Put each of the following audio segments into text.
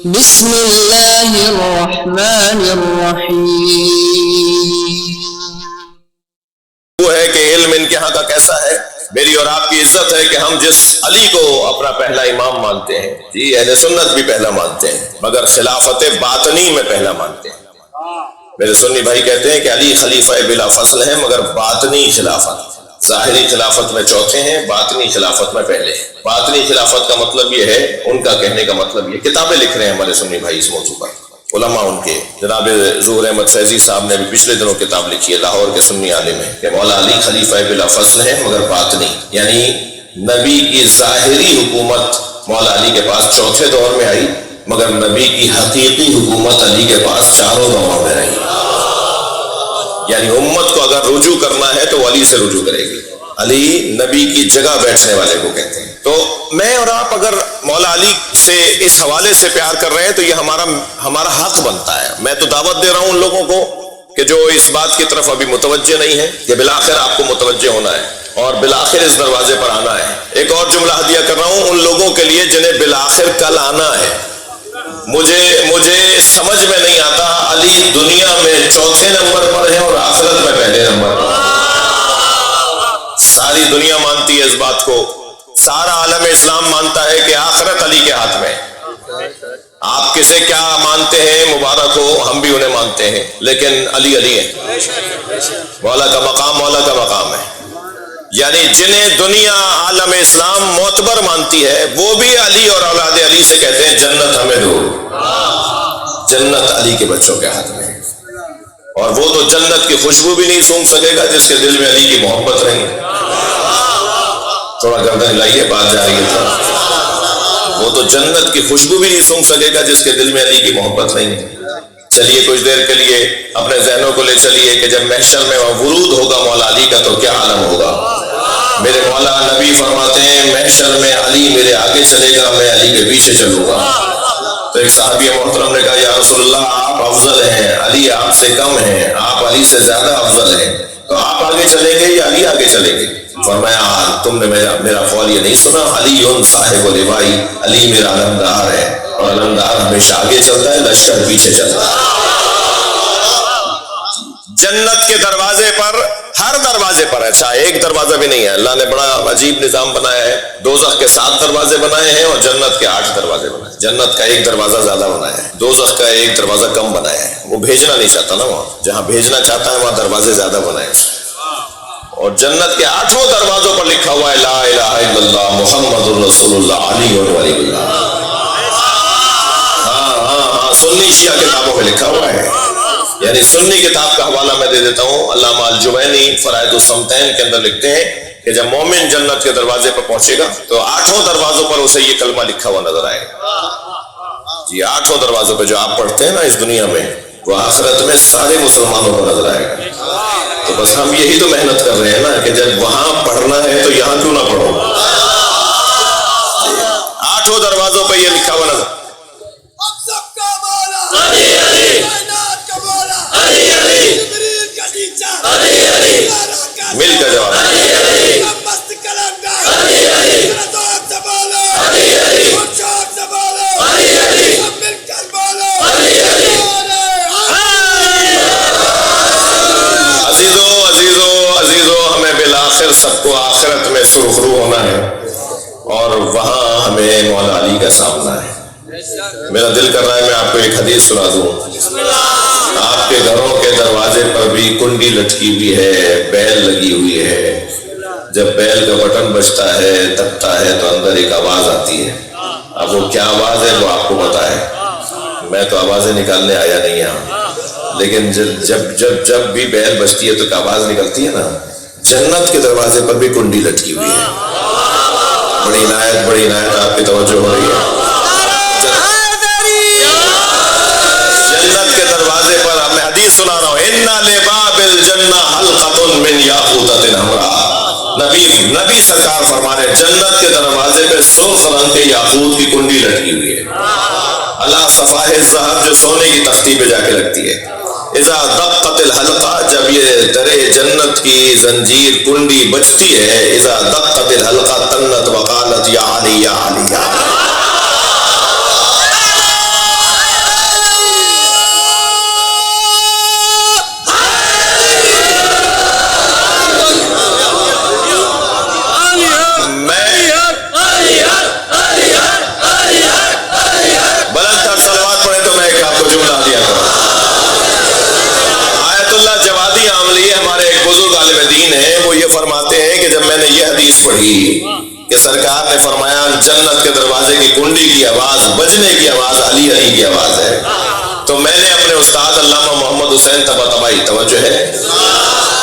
بسم اللہ الرحمن الرحیم۔ وہ ہے کہ علم ان کے ہاں کا کیسا ہے؟ میری اور آپ کی عزت ہے کہ ہم جس علی کو اپنا پہلا امام مانتے ہیں، جی اہل سنت بھی پہلا مانتے ہیں، مگر خلافت باطنی میں پہلا مانتے ہیں۔ میرے سنی بھائی کہتے ہیں کہ علی خلیفہ بلا فصل ہے، مگر باطنی خلافت، ظاہری خلافت میں چوتھے ہیں، باطنی خلافت میں پہلے ہیں۔ باطنی خلافت کا مطلب یہ ہے، ان کا کہنے کا مطلب یہ، کتابیں لکھ رہے ہیں ہمارے سنی بھائی اس موضوع پر، علماء ان کے، جناب ظہور احمد فیضی صاحب نے بھی پچھلے دنوں کتاب لکھی ہے، لاہور کے سنی عالم ہیں، کہ مولا علی خلیفہ بلا فصل ہے مگر باطنی، یعنی نبی کی ظاہری حکومت مولا علی کے پاس چوتھے دور میں آئی، مگر نبی کی حقیقی حکومت علی کے پاس چاروں دوروں میں رہی۔ یعنی امت کو اگر رجوع کرنا ہے تو علی سے رجوع کرے گی۔ علی نبی کی جگہ بیٹھنے والے کو کہتے ہیں۔ تو میں اور آپ اگر مولا علی سے اس حوالے سے پیار کر رہے ہیں تو یہ ہمارا حق بنتا ہے۔ میں تو دعوت دے رہا ہوں ان لوگوں کو کہ جو اس بات کی طرف ابھی متوجہ نہیں ہے کہ بالآخر آپ کو متوجہ ہونا ہے اور بالآخر اس دروازے پر آنا ہے۔ ایک اور جملہ ہدیہ کر رہا ہوں ان لوگوں کے لیے جنہیں بالآخر کل آنا ہے۔ مجھے سمجھ میں نہیں آتا علی دنیا میں چوتھے نمبر پر ہے اور آخرت میں پہلے نمبر پر۔ ساری دنیا مانتی ہے اس بات کو، سارا عالم اسلام مانتا ہے کہ آخرت علی کے ہاتھ میں۔ آپ کسے کیا مانتے ہیں مبارک ہو، ہم بھی انہیں مانتے ہیں، لیکن علی علی ہے، مولا کا مقام مولا کا مقام ہے۔ یعنی جنہیں دنیا عالم اسلام معتبر مانتی ہے وہ بھی علی اور اولاد علی سے کہتے ہیں جنت ہمیں دو، جنت علی کے بچوں کے ہاتھ میں ہے۔ اور وہ تو جنت کی خوشبو بھی نہیں سونگھ سکے گا جس کے دل میں علی کی محبت رہی۔ تھوڑا گردن ہلائیے، بات جا رہی ہے۔ وہ تو جنت کی خوشبو بھی نہیں سونگھ سکے گا جس کے دل میں علی کی محبت نہیں ہے۔ چلیے کچھ دیر کے لیے اپنے ذہنوں کو لے چلیے کہ جب محشر میں ورود ہوگا مولا علی کا تو کیا عالم ہوگا۔ میرے مولا نبی فرماتے ہیں محشر میں علی میرے آگے چلے گا، میں علی کے پیچھے چلوں گا۔ تو ایک صحابی محترم نے کہا یا رسول اللہ آپ افضل ہیں، علی آپ سے کم ہیں، آپ علی سے زیادہ افضل ہیں، تو آپ آگے چلیں گے یا علی آگے چلیں گے؟ فرمایا تم نے میرا قول یہ نہیں سنا، علی صاحب لوائی، علی میرا علمدار ہے، اور علمدار ہمیشہ آگے چلتا ہے، لشکر پیچھے چلتا ہے۔ جنت کے دروازے پر، ہر دروازے پر، اچھا ایک دروازہ بھی نہیں ہے، اللہ نے بڑا عجیب نظام بنایا ہے، دوزخ کے 7 دروازے بنائے ہیں اور جنت کے 8 دروازے بنائے ہیں۔ جنت کا ایک دروازہ زیادہ بنایا ہے، دوزخ کا ایک دروازہ کم بنایا ہے، وہ بھیجنا نہیں چاہتا نا، وہاں جہاں بھیجنا چاہتا ہے وہاں دروازے زیادہ بنائے ہیں۔ اور جنت کے 8 دروازوں پر لکھا ہوا ہے لا الہ الا اللہ محمد الرسول اللہ علی اور ولی اللہ۔ ہاں سنی شیعہ کتابوں میں لکھا ہوا ہے، یعنی سنی کتاب کا حوالہ میں دے دیتا ہوں، علامہ الجوینی فرائض الصمتین کے اندر لکھتے ہیں کہ جب مومن جنت کے دروازے پر پہنچے گا تو 8 دروازوں پر اسے یہ کلمہ لکھا ہوا نظر آئے گا۔ جی 8 دروازوں پہ جو آپ پڑھتے ہیں نا اس دنیا میں، وہ آخرت میں سارے مسلمانوں کو نظر آئے گا۔ تو بس ہم یہی تو محنت کر رہے ہیں نا کہ جب وہاں پڑھنا ہے تو یہاں کیوں نہ پڑھو۔ 8 دروازوں پہ یہ لکھا ہوا نظر، مل کا جواب عزیزو ہمیں بالآخر سب کو آخرت میں سرخرو ہونا ہے اور وہاں ہمیں مولا علی کا سامنا ہے۔ میرا دل کر رہا ہے میں آپ کو ایک حدیث سنا دوں۔ آپ کے گھروں کے دروازے پر بھی کنڈی لٹکی ہوئی ہے، بیل لگی ہوئی ہے، جب بیل کا بٹن بجتا ہے دبتا ہے تو اندر ایک آواز آتی ہے۔ اب وہ کیا آواز ہے وہ آپ کو پتا ہے، میں تو آوازیں نکالنے آیا نہیں یہاں، لیکن جب بھی بیل بجتی ہے تو ایک آواز نکلتی ہے نا۔ جنت کے دروازے پر بھی کنڈی لٹکی ہوئی ہے۔ بڑی عنایت آپ کی توجہ ہو رہی ہے۔ جنت کے دروازے پر میں حدیث سنا رہا ہوں، اِنَّ لِبَابِ الْجَنَّةِ حَلْقَةٌ مِّن یاقوتۃ حمراء۔ نبی سرکار فرما رہے جنت کے دروازے پہ سرخ رنگ کے یاقوت کی کنڈی لٹکی ہوئی ہے۔ اللہ صفائح الذہب جو سونے کی تختی پہ جا کے لگتی ہے۔ اذا دقت الحلقہ، جب یہ درے جنت کی زنجیر کنڈی بجتی ہے، اذا دقت الحلقہ تنت وقالت یا علی یا علی یا علی۔ پڑھی کہ سرکار نے فرمایا جنت کے دروازے کی کنڈی کی آواز بجنے کی آواز علی علی کی آواز ہے، تو میں نے اپنے استاد علامہ محمد حسین طباطبائی، توجہ ہے،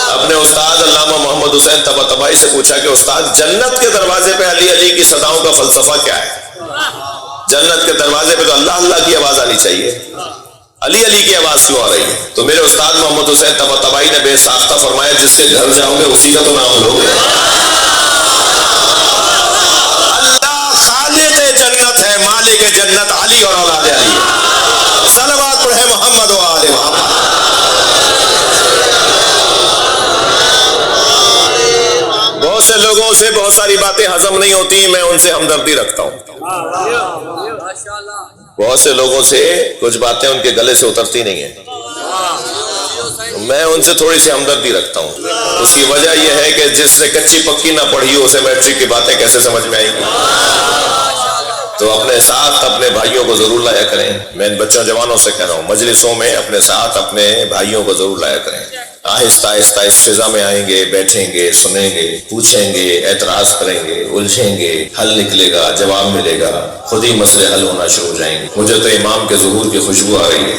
اپنے استاد علامہ محمد حسین طباطبائی سے پوچھا کہ استاد جنت کے دروازے پہ علی علی کی صداؤں کا فلسفہ کیا ہے؟ جنت کے دروازے پہ تو اللہ اللہ کی آواز آنی چاہیے، علی علی کی آواز کیوں آ رہی ہے؟ تو میرے استاد محمد حسین طباطبائی نے بے ساختہ فرمایا جس کے گھر جاؤ گے اسی کا تو نام لو گے۔ اللہ خالق جنت ہے، مالک جنت علی اور اولاد علی ہے۔ صلوات پڑھے محمد و آل محمد۔ بہت سے لوگوں سے بہت ساری باتیں ہضم نہیں ہوتی، میں ان سے ہمدردی رکھتا ہوں۔ بہت سے لوگوں سے کچھ باتیں ان کے گلے سے اترتی نہیں ہیں، میں ان سے تھوڑی سی ہمدردی رکھتا ہوں۔ اس کی وجہ یہ ہے کہ جس نے کچی پکی نہ پڑھی ہو اسے میٹرک کی باتیں کیسے سمجھ میں آئیں گی؟ تو اپنے ساتھ اپنے بھائیوں کو ضرور لایا کریں۔ میں ان بچوں جوانوں سے کہہ رہا ہوں مجلسوں میں اپنے ساتھ اپنے بھائیوں کو ضرور لایا کریں۔ آہستہ آہستہ اس فضا میں آئیں گے، بیٹھیں گے، سنیں گے، پوچھیں گے، اعتراض کریں گے، الجھیں گے، حل نکلے گا، جواب ملے گا، خود ہی مسئلے حل ہونا شروع ہو جائیں گے۔ مجھے تو امام کے ظہور کی خوشبو آ رہی ہے،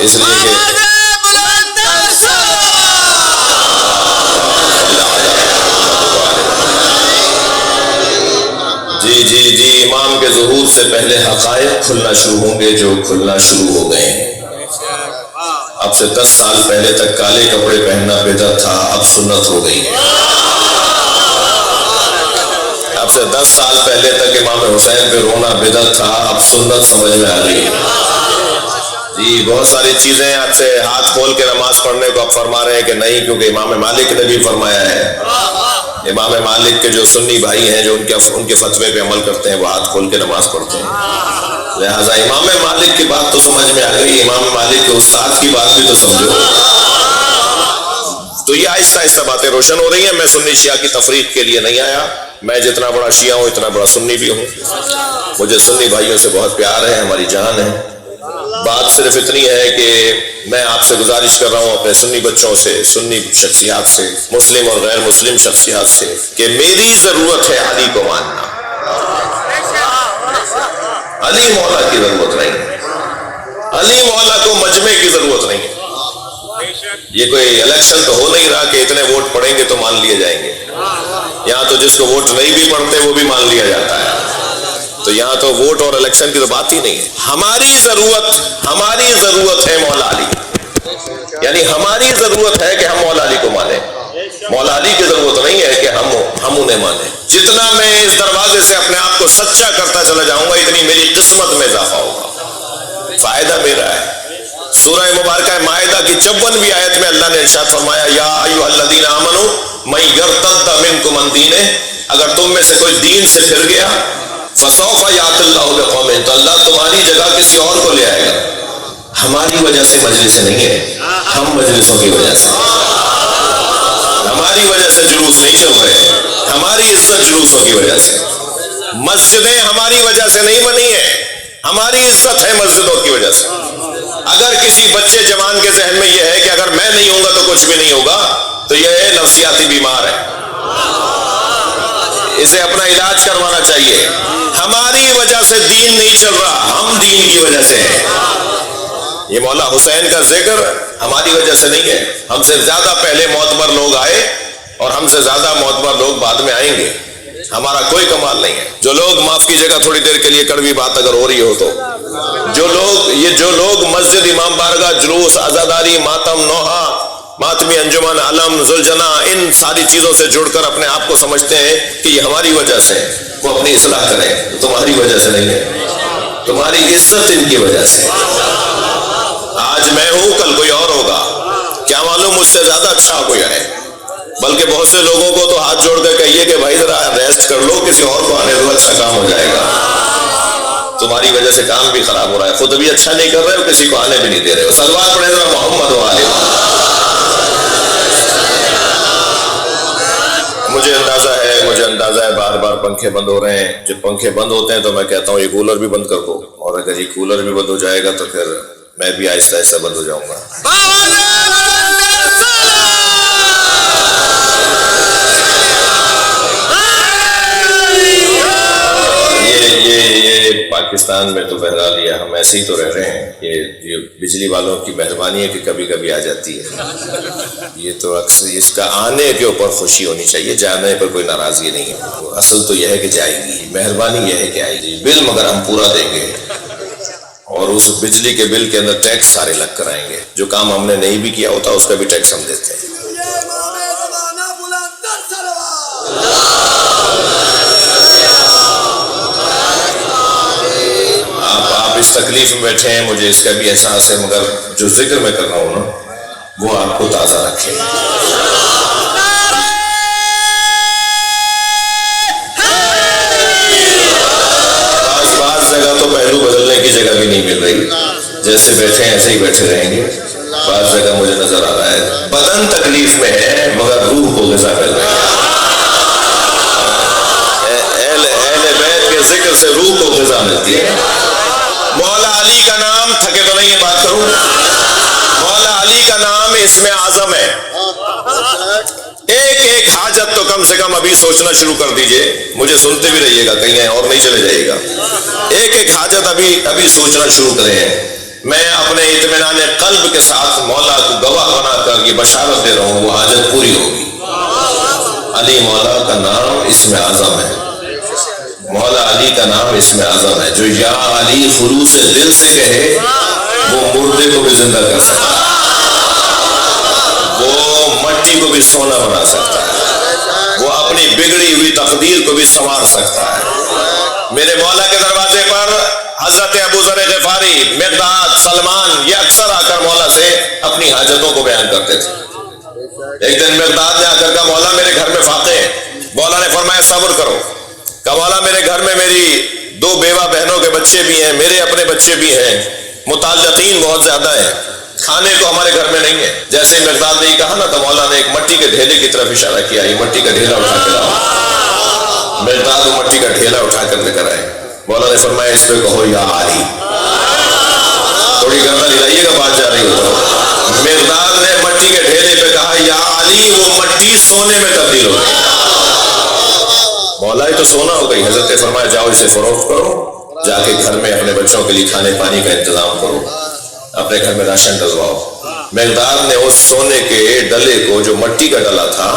اس لیے کہ جی امام کے ظہور سے پہلے حقائق کھلنا شروع ہوں گے جو کھلنا شروع ہو گئے ہیں۔ اب سے 10 سال پہلے تک کالے کپڑے پہننا بدعت تھا، اب سنت ہو گئی ہے۔ اب سے 10 سال پہلے تک امام حسین پہ رونا بدعت تھا، اب سنت سمجھ میں آ گئی ہے۔ جی بہت ساری چیزیں آپ سے ہاتھ کھول کے نماز پڑھنے کو اب فرما رہے ہیں کہ نہیں، کیونکہ امام مالک نے بھی فرمایا ہے۔ امام مالک کے جو سنی بھائی ہیں جو ان کے فتوے پہ عمل کرتے ہیں وہ ہاتھ کھول کے نماز پڑھتے ہیں، لہٰذا امام مالک کی بات تو سمجھ میں آ گئی، امام مالک کے استاد کی بات بھی تو سمجھو۔ تو یہ آہستہ آہستہ باتیں روشن ہو رہی ہیں۔ میں سنی شیعہ کی تفریق کے لیے نہیں آیا، میں جتنا بڑا شیعہ ہوں اتنا بڑا سنی بھی ہوں، مجھے سنی بھائیوں سے بہت پیار ہے، ہماری جان ہے۔ بات صرف اتنی ہے کہ میں آپ سے گزارش کر رہا ہوں اپنے سنی بچوں سے، سنی شخصیات سے، مسلم اور غیر مسلم شخصیات سے، کہ میری ضرورت ہے علی کو ماننا، علی مولا کی ضرورت نہیں ہے، علی مولا کو مجمع کی ضرورت نہیں ہے۔ یہ کوئی الیکشن تو ہو نہیں رہا کہ اتنے ووٹ پڑیں گے تو مان لیے جائیں گے، یہاں تو جس کو ووٹ نہیں بھی پڑتے وہ بھی مان لیا جاتا ہے، تو یہاں تو ووٹ اور الیکشن کی تو بات ہی نہیں ہے۔ ہماری ضرورت ہے مولا علی، یعنی ہماری ضرورت ہے کہ ہم مولا علی کو مانیں، مولا علی کی ضرورت نہیں ہے کہ ہم انہیں مانیں۔ جتنا میں اس دروازے سے اپنے آپ کو سچا کرتا چلا جاؤں گا اتنی میری قسمت میں اضافہ ہوگا، فائدہ میرا ہے۔ سورہ مبارکہ مائدہ کی 54ویں آیت میں اللہ نے ارشاد فرمایا یا ایھا الذین آمنوا من یرتد منکم عن دینہ، اگر تم میں سے کوئی دین سے پھر گیا فسوف یأتی اللہ بقوم، تو اللہ تمہاری جگہ کسی اور کو لے آئے گا۔ ہماری وجہ سے مجلس نہیں ہے، ہم مجلسوں کی وجہ سے، ہماری وجہ سے جلوس نہیں چل رہے، ہماری عزت جلوسوں کی وجہ سے۔ مسجدیں ہماری وجہ سے نہیں بنی ہیں، ہماری عزت ہے مسجدوں کی وجہ سے۔ اگر کسی بچے جوان کے ذہن میں یہ ہے کہ اگر میں نہیں ہوں گا تو کچھ بھی نہیں ہوگا، تو یہ نفسیاتی بیمار ہے، اسے اپنا علاج کروانا چاہیے۔ ہماری وجہ سے دین نہیں چل رہا، ہم دین کی وجہ سے ہیں۔ یہ مولا حسین کا ذکر ہماری وجہ سے نہیں ہے، ہم سے زیادہ پہلے معتبر لوگ آئے اور ہم سے زیادہ معتبر لوگ بعد میں آئیں گے، ہمارا کوئی کمال نہیں ہے۔ جو لوگ، معاف کیجیے گا تھوڑی دیر کے لیے کڑوی بات اگر ہو رہی ہو تو، جو لوگ مسجد امام بارگاہ، جلوس، عزاداری، ماتم، نوحہ، ماتمی انجمن، علم، زلجنا، ان ساری چیزوں سے جڑ کر اپنے آپ کو سمجھتے ہیں کہ یہ ہماری وجہ سے، وہ اپنی اصلاح کریں، تمہاری وجہ سے نہیں ہے، تمہاری عزت ان کی وجہ سے۔ آج میں ہوں کل کوئی اور ہوگا، کیا معلوم مجھ سے زیادہ اچھا کوئی ہے، بلکہ بہت سے لوگوں کو تو ہاتھ جوڑ کر کہیے کہ بھائی ذرا ریسٹ کر لو، کسی اور کو آنے دو، اچھا کام ہو جائے گا۔ تمہاری وجہ سے کام بھی خراب ہو رہا ہے، خود بھی اچھا نہیں کر رہے ہو، کسی کو آنے بھی نہیں دے رہے ہو۔ صلوات پڑھیں ذرا محمد و آلہ۔ مجھے اندازہ ہے بار بار پنکھے بند ہو رہے ہیں، جب پنکھے بند ہوتے ہیں تو میں کہتا ہوں یہ کولر بھی بند کر دو، اور اگر یہ کولر بھی بند ہو جائے گا تو پھر میں بھی آہستہ آہستہ بند ہو جاؤں گا۔ پاکستان میں تو بہرحال یہ ہم ایسے ہی تو رہ رہے ہیں کہ یہ بجلی والوں کی مہربانی ہے کہ کبھی کبھی آ جاتی ہے. یہ تو اکثر اس کا آنے کے اوپر خوشی ہونی چاہیے، جانے پر کوئی ناراضگی نہیں ہے. اصل تو یہ ہے کہ جائے گی، مہربانی یہ ہے کہ آئے گی. بل مگر ہم پورا دیں گے اور اس بجلی کے بل کے اندر ٹیکس سارے لگ کر آئیں گے. جو کام ہم نے نہیں بھی کیا ہوتا اس کا بھی ٹیکس ہم دیتے ہیں. آپ اس تکلیف میں بیٹھے ہیں، مجھے اس کا بھی احساس ہے، مگر جو ذکر میں کر رہا ہوں نا وہ آپ کو تازہ رکھے. بعض جگہ تو پہلو بدلنے کی جگہ بھی نہیں مل رہی، جیسے بیٹھے ہیں ایسے ہی بیٹھے رہیں گے. بعض جگہ مجھے نظر آ رہا ہے بدن تکلیف میں ہے مگر روح کو غذا مل رہی ہے. اہل بیت کے ذکر سے روح کو غذا ملتی ہے. مولا علی کا نام، تھکے تو نہیں ہے بات کروں، مولا علی کا نام اسم اعظم ہے. ایک ایک حاجت تو کم سے کم ابھی سوچنا شروع کر دیجئے. مجھے سنتے بھی رہیے گا، کہیں اور نہیں چلے جائے گا. ایک ایک حاجت ابھی سوچنا شروع کریں. میں اپنے اطمینان قلب کے ساتھ مولا کو گواہ بنا کر یہ بشارت دے رہا ہوں وہ حاجت پوری ہوگی. علی مولا کا نام اسم اعظم ہے. مولا علی کا نام اسم اعظم ہے. جو یا علی خلوص دل سے کہے وہ مردے کو بھی زندہ کر سکتا ہے، وہ مٹی کو بھی سونا بنا سکتا ہے، وہ اپنی بگڑی ہوئی تقدیر کو بھی سنوار سکتا ہے. میرے مولا کے دروازے پر حضرت ابو ذر غفاری، مقداد، سلمان یہ اکثر آ کر مولا سے اپنی حاجتوں کو بیان کرتے تھے. ایک دن مقداد نے آ کر کہا مولا میرے گھر میں فاقے ہیں. مولا نے فرمایا صبر کرو. کہا مولا میرے گھر میں میری 2 بیوہ بہنوں کے بچے بھی ہیں، میرے اپنے بچے بھی ہیں، متعلقین بہت زیادہ ہیں، کھانے کو ہمارے گھر میں نہیں ہے. جیسے مقداد نے کہا نا تو مولا نے ایک مٹی کے ڈھیلے کی طرف اشارہ کیا، یہ مٹی کا ڈھیلا اٹھا کے لاؤ. مقداد وہ مٹی کا ڈھیلا اٹھا کر لے کر آئے. مولا نے فرمایا اس پہ کہو یا علی. تھوڑی گردن ہلائیے گا، بات جا رہی ہو. مقداد نے مٹی کے ڈھیلے پہ کہا یا علی، وہ مٹی سونے میں تبدیل ہو گئی. مولا ہی تو سونا ہو گئی. حضرت نے فرمایا جاؤ اسے فروخت کرو، جا کے گھر میں اپنے بچوں کے لیے کھانے پانی کا انتظام کرو، اپنے گھر میں راشن ڈلواؤ. مقداد نے اس سونے کے ڈلے کو، جو مٹی کا ڈلا تھا،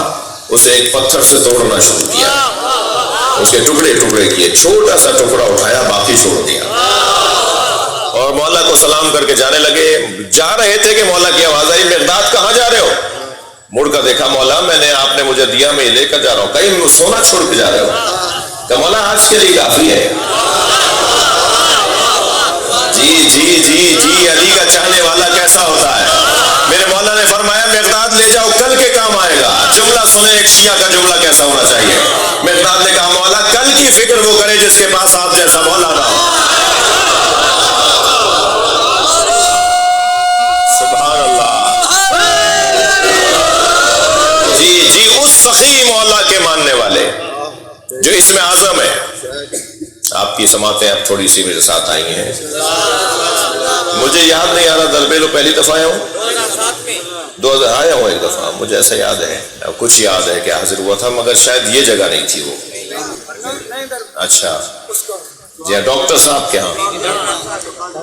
اسے ایک پتھر سے توڑنا شروع کیا. اس کے ٹکڑے ٹکڑے کیے، چھوٹا سا ٹکڑا اٹھایا، باقی چھوڑ دیا اور مولا کو سلام کر کے جانے لگے. جا رہے تھے کہ مولا کی آواز آئی مقداد کہاں جا رہے ہو؟ مڑ کر دیکھا مولا آپ نے مجھے دیا، میں لے کر جا رہا ہوں. کہیں سونا چھوڑ کے جا رہے ہو؟ کہ مولا آج کے لیے کافی ہے. جی علی کا چاہنے والا کیسا ہوتا ہے. میرے مولا نے فرمایا مقداد لے جاؤ، کل کے کام آئے گا. جملہ سنیں ایک شیعہ کا جملہ کیسا ہونا چاہیے. مقداد نے کہا مولا کل کی فکر وہ کرے جس کے پاس آپ جیسا مولا نہ ہو. سبحان اللہ. جی اس سخی مولا کے ماننے والے جو اسم اعظم ہے. آپ کی سماعتیں اب تھوڑی سی میرے ساتھ آئی ہیں. مجھے یاد نہیں آ رہا دربے لو پہلی دفعہ آیا ہوں، 2000 آیا ہوں ایک دفعہ، مجھے ایسا یاد ہے. کچھ یاد ہے کہ حاضر ہوا تھا مگر شاید یہ جگہ نہیں تھی وہ. اچھا جی ہاں، ڈاکٹر صاحب کے ہاں،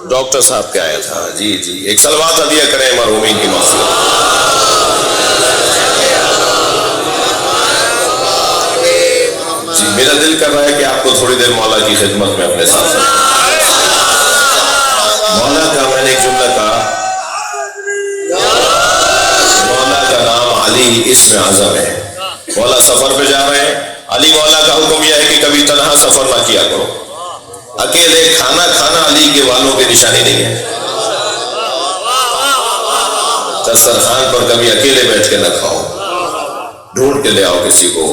ڈاکٹر صاحب کے آیا تھا. جی ایک صلوات ہدیہ کریں مرحومین کی مغفرت. جی میرا دل کر رہا ہے کہ آپ کو تھوڑی دیر مولا کی خدمت میں اپنے ساتھ مولا کا میں نے ایک جملہ کہا، مولا کا نام علی اسم اعظم ہے. مولا سفر پہ جا رہے ہیں. علی مولا کا حکم یہ ہے کہ کبھی تنہا سفر نہ کیا کرو. اکیلے کھانا علی کے والوں کی نشانی نہیں ہے. دسترخوان پر کبھی اکیلے بیٹھ کے نہ کھاؤ، ڈھونڈ کے لے آؤ کسی کو،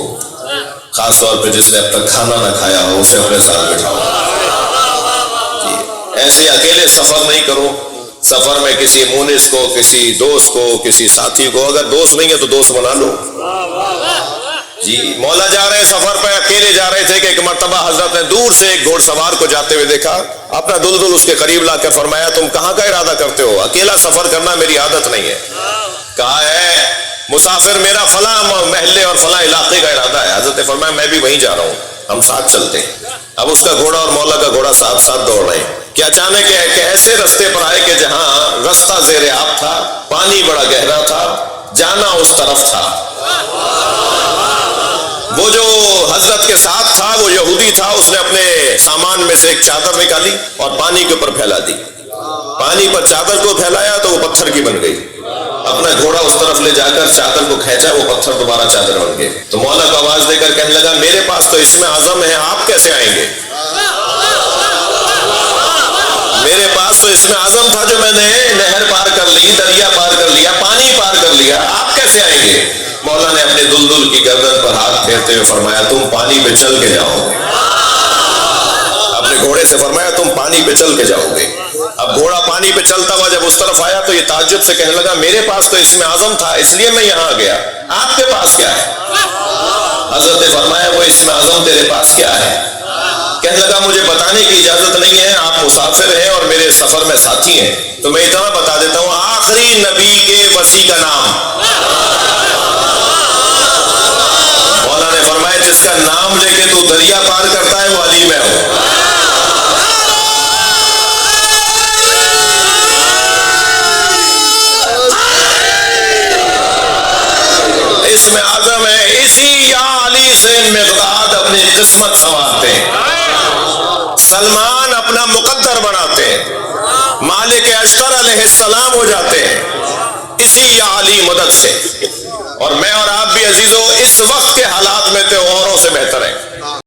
خاص طور پہ جس نے اب تک کھانا نہ کھایا ہو اسے اپنے ساتھ بٹھاؤ. ایسے اکیلے سفر نہیں کرو. سفر میں کسی مونس کو، کسی دوست کو، کسی ساتھی کو، اگر دوست نہیں ہے تو دوست بنا لو. جی مولا جا رہے ہیں سفر پہ، اکیلے جا رہے تھے کہ ایک مرتبہ حضرت نے دور سے ایک گھوڑ سوار کو جاتے ہوئے دیکھا. اپنا دلدل اس کے قریب لا کے فرمایا تم کہاں کا ارادہ کرتے ہو؟ اکیلا سفر کرنا میری عادت نہیں ہے. کہا ہے مسافر میرا فلاں محلے اور فلاں علاقے کا ارادہ ہے. حضرت نے فرمایا میں بھی وہیں جا رہا ہوں. ہم ساتھ چلتے ہیں. اب اس کا گھوڑا اور مولا کا گھوڑا ساتھ ساتھ دوڑ رہے ہیں کہ اچانک ایک ایسے رستے پر آئے کہ جہاں رستہ زیر آب تھا, پانی بڑا گہرا تھا, جانا اس طرف تھا. وہ جو حضرت کے ساتھ تھا وہ یہودی تھا, اس نے اپنے سامان میں سے ایک چادر نکالی اور پانی کے اوپر پھیلا دی. پانی پر چادر کو پھیلایا تو وہ پتھر کی بن گئی. اپنا گھوڑا اس طرف لے جا کر چادر کو کھینچا, وہ پتھر دوبارہ چادر بن گئے. تو مولا کو آواز دے کر کہنے لگا میرے پاس تو اسم اعظم ہے, آپ کیسے آئیں گے؟ میرے پاس تو اسم اعظم تھا جو میں نے نہر پار کر لی, دریا پار کر لیا, پانی پار کر لیا, آپ کیسے آئیں گے؟ مولا نے اپنے دلدل کی گردن پر ہاتھ پھیرتے ہوئے فرمایا تم پانی پہ چل کے جاؤ گے. اپنے گھوڑے سے فرمایا تم پانی پہ چل کے جاؤ گے. اب گھوڑا پانی پہ چلتا ہوا جب اس طرف آیا تو یہ تعجب سے کہنے لگا میرے پاس تو اسم اعظم تھا اس لیے میں یہاں گیا, آپ کے پاس کیا ہے؟ حضرت نے فرمایا وہ اسم اعظم تیرے پاس کیا ہے؟ کہنے لگا مجھے بتانے کی اجازت نہیں ہے, آپ مسافر ہیں اور میرے سفر میں ساتھی ہیں, تو میں اتنا بتا دیتا ہوں آخری نبی کے وسیع کا نام. مولا نے فرمایا جس کا نام لے کے تو دریا پار کرتا ہے وہ علی میں ہوں. اسم اعظم ہے, اسی یا علی سے مقداد اپنی قسمت سنوارتے ہیں, سلمان اپنا مقدر بناتے ہیں, مالک اشتر علیہ السلام ہو جاتے ہیں اسی یا علی مدد سے. اور میں اور آپ بھی عزیزو اس وقت